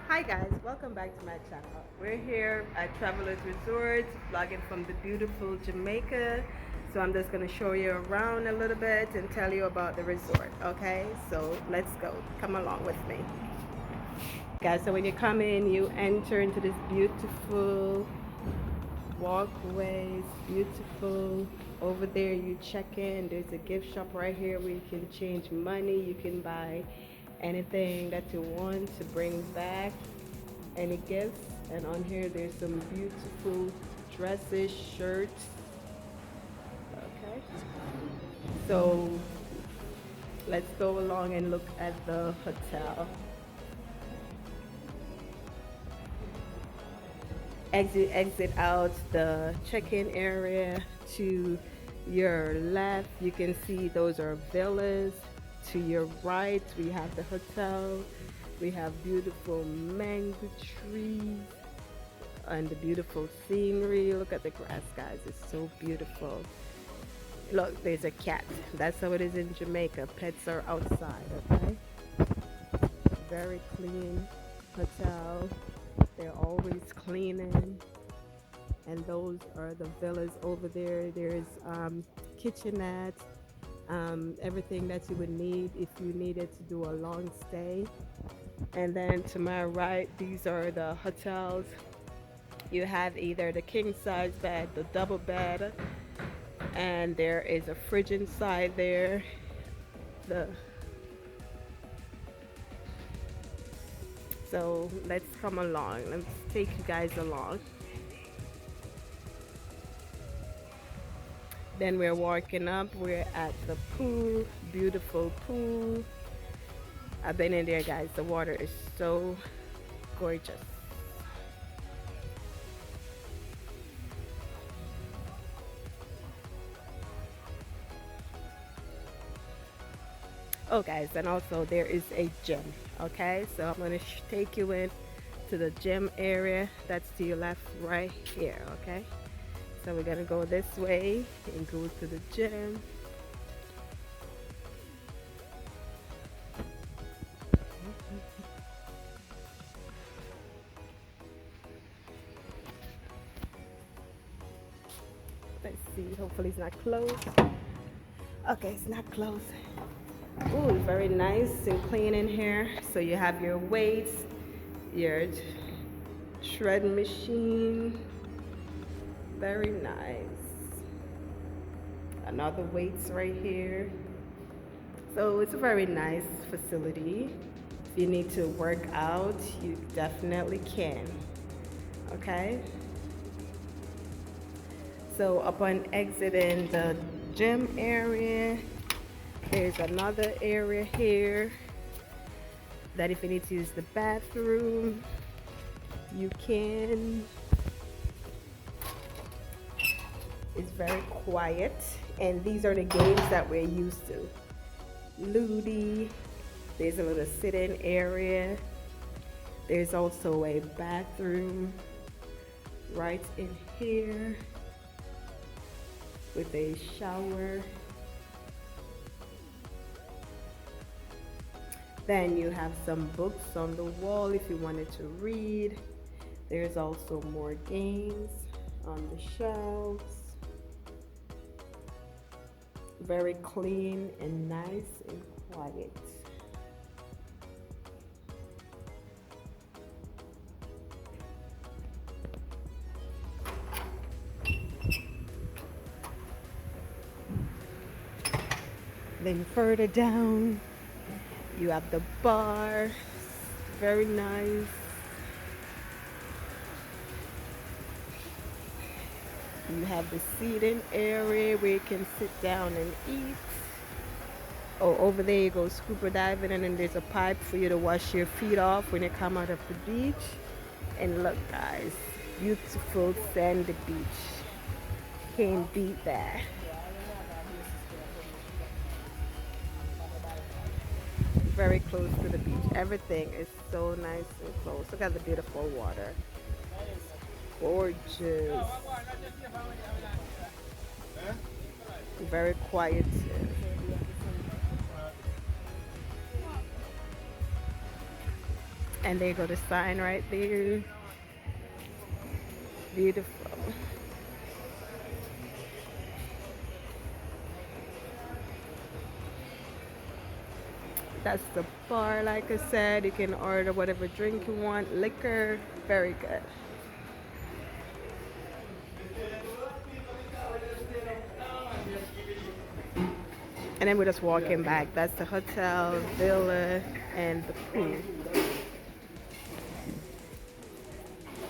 Hi guys, welcome back to my channel. We're here at Travelers Resort, vlogging from the beautiful Jamaica. So I'm just gonna show you around a little bit and tell you about the resort, okay? So let's go, come along with me. Guys, so when you come in, you enter into this beautiful walkways, beautiful. Over there you check in, there's a gift shop right here where you can change money, you can buy anything that you want to bring back, any gifts. And on here there's some beautiful dresses, shirts. Okay, so let's go along and look at the hotel. Exit out the check-in area. To your left you can see those are villas. To your right we have the hotel. We have beautiful mango trees and the beautiful scenery. Look at the grass, guys, it's so beautiful. Look, there's a cat. That's how it is in Jamaica. Pets are outside. Okay, very clean hotel. They're always cleaning. And those are the villas over there. There's kitchenette, everything that you would need if you needed to do a long stay. And then to my right, these are the hotels. You have either the king size bed, the double bed, and there is a fridge inside there. The So let's come along. Let's take you guys along. Then we're walking up. We're at the pool, beautiful pool. I've been in there, guys. The water is so gorgeous. Oh, guys, and also there is a gym. Okay, so I'm gonna take you in to the gym area. That's to your left, right here. Okay, so we're gonna go this way and go to the gym. Let's see. Hopefully, it's not closed. Okay, it's not closed. Ooh, very nice and clean in here. So you have your weights, your shred machine. Very nice. Another weights right here. So it's a very nice facility. If you need to work out, you definitely can. Okay. So upon exiting the gym area, there's another area here that if you need to use the bathroom, you can. It's very quiet, and these are the games that we're used to. Ludi, there's a little sit-in area. There's also a bathroom right in here with a shower. Then you have some books on the wall if you wanted to read. There's also more games on the shelves. Very clean and nice and quiet. Then further down, you have the bar. Very nice. You have the seating area where you can sit down and eat. Oh, over there you go scuba diving, and then there's a pipe for you to wash your feet off when you come out of the beach. And look, guys, beautiful sandy beach. Can't beat that. Very close to the beach. Everything is so nice and close. Look at the beautiful water. Gorgeous. Very quiet. And there go the sign right there. Beautiful. That's the bar, like I said. You can order whatever drink you want, liquor. Very good. And then we're just walking back. That's the hotel, villa, and the pool.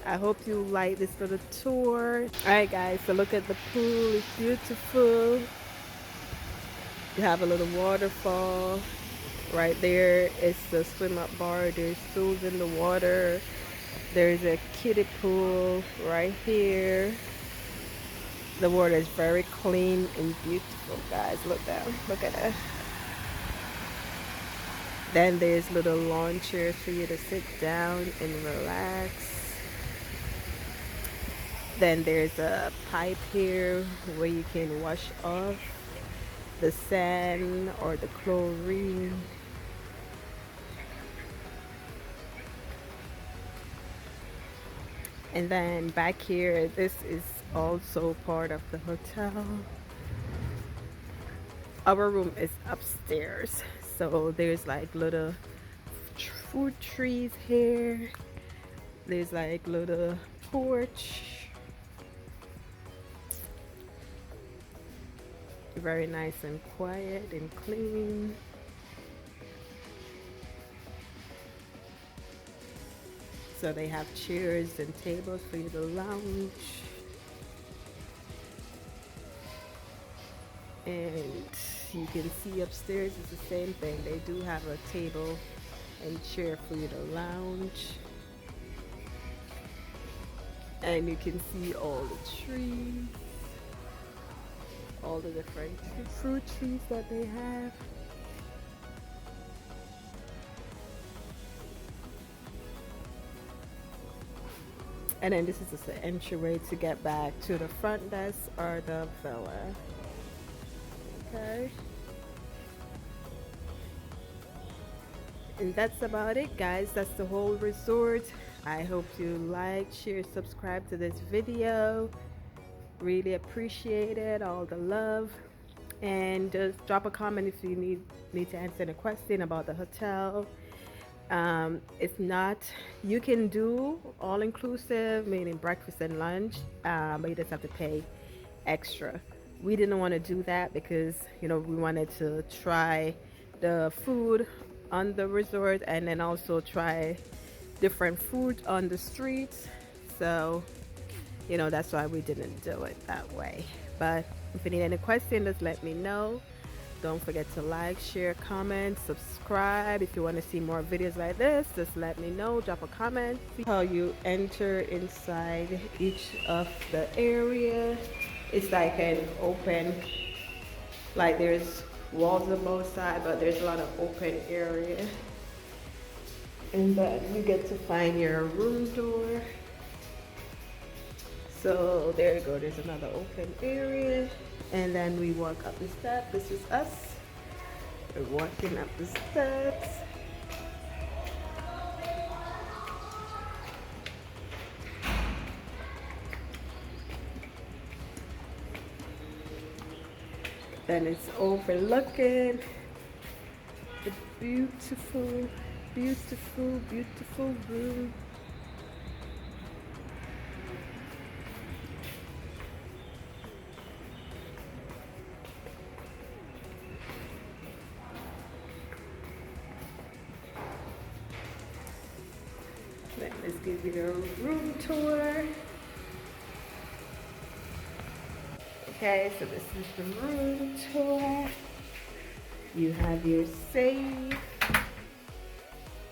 I hope you like this little tour. Alright guys, so look at the pool. It's beautiful. You have a little waterfall. Right there is the swim up bar. There's stools in the water. There's a kiddie pool right here. The water is very clean and beautiful, guys. Look down. Look at that. Then there's little lawn chairs for you to sit down and relax. Then there's a pipe here where you can wash off the sand or the chlorine. And then back here, this is also part of the hotel. Our room is upstairs, so there's like little fruit trees here. There's like little porch. Very nice and quiet and clean. So they have chairs and tables for you to lounge. And you can see upstairs it's the same thing. They do have a table and chair for you to lounge. And you can see all the trees, all the different fruit trees that they have. And then this is just the entryway to get back to the front desk or the villa. Okay. And that's about it, guys. That's the whole resort. I hope you like, share, subscribe to this video. Really appreciate it, all the love. And just drop a comment if you need to answer the question about the hotel. If not, you can do all inclusive, meaning breakfast and lunch, but you just have to pay extra. We didn't want to do that because, you know, we wanted to try the food on the resort and then also try different food on the streets. So, you know, that's why we didn't do it that way. But if you need any questions, just let me know. Don't forget to like, share, comment, subscribe. If you want to see more videos like this, just let me know. Drop a comment. See how you enter inside each of the area. It's like an open, like there's walls on both sides, but there's a lot of open area. And then you get to find your room door. So there you go, there's another open area. And then we walk up the steps. This is us. We're walking up the steps. Then it's overlooking the beautiful, beautiful, beautiful room. Let's give you the room tour. Okay, so this is the room tour. You have your safe,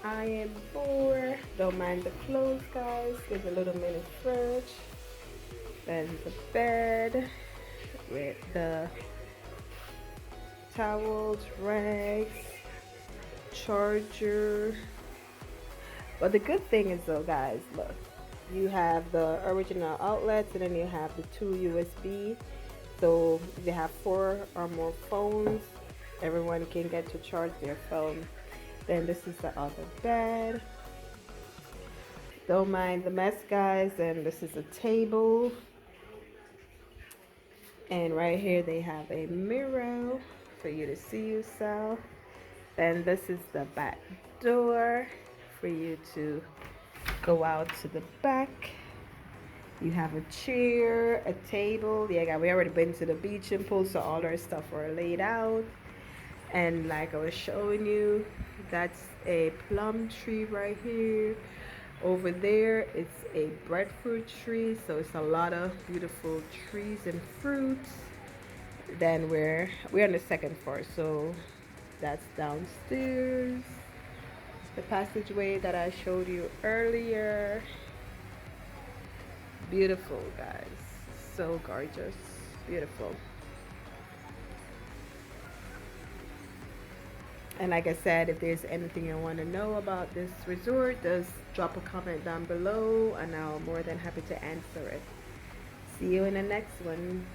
iron board. Don't mind the clothes, guys. There's a little mini fridge. Then the bed with the towels, rags, charger. But the good thing is though, guys, look, you have the original outlets and then you have the 2 USB. So if you have 4 or more phones, everyone can get to charge their phone. Then this is the other bed. Don't mind the mess, guys. And this is a table. And right here they have a mirror for you to see yourself. And this is the back door for you to go out to the back. You have a chair, a table. Yeah, we already been to the beach and pool, so all our stuff were laid out. And like I was showing you, that's a plum tree right here. Over there, it's a breadfruit tree, so it's a lot of beautiful trees and fruits. Then we're on the second floor, so that's downstairs. The passageway that I showed you earlier. Beautiful, guys. So gorgeous. Beautiful. And like I said, if there's anything you want to know about this resort, just drop a comment down below and I'm more than happy to answer it. See you in the next one.